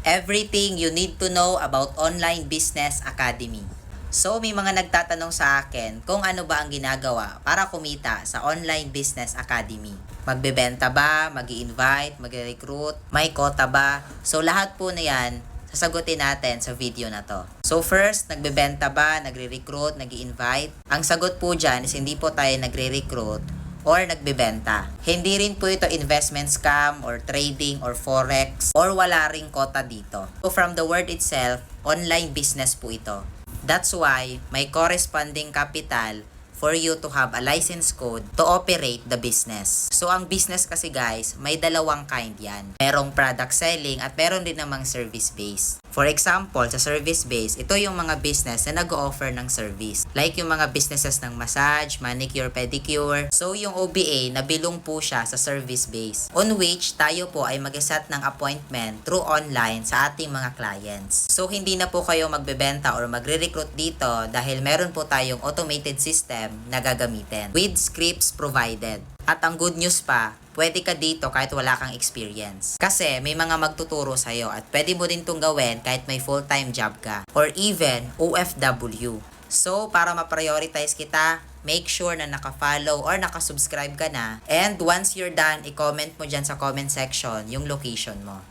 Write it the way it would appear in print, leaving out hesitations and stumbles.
Everything you need to know about Online Business Academy. So may mga nagtatanong sa akin kung ano ba ang ginagawa para kumita sa Online Business Academy. Magbebenta ba? Mag-i-invite? Magre-recruit? May quota ba? So lahat po na yan, sasagutin natin sa video na to. So first, nagbebenta ba? Nagre-recruit? Nag-i-invite? Ang sagot po dyan is hindi po tayo nagre-recruit or nagbebenta. Hindi rin po ito investment scam or trading or forex or wala ring quota dito. So from the word itself, online business po ito. That's why may corresponding capital for you to have a license code to operate the business. So ang business kasi guys, may dalawang kind yan. Merong product selling at meron din namang service based. For example, sa service base, ito yung mga business na nag-o-offer ng service. Like yung mga businesses ng massage, manicure, pedicure. So yung OBA, nabilong po siya sa service base. On which, tayo po ay mag-set ng appointment through online sa ating mga clients. So hindi na po kayo magbebenta or magre-recruit dito dahil meron po tayong automated system na gagamitin with scripts provided. At ang good news pa, pwede ka dito kahit wala kang experience. Kasi may mga magtuturo sa'yo at pwede mo din itong gawin kahit may full-time job ka or even OFW. So, para ma-prioritize kita, make sure na naka-follow or naka-subscribe ka na. And once you're done, i-comment mo dyan sa comment section yung location mo.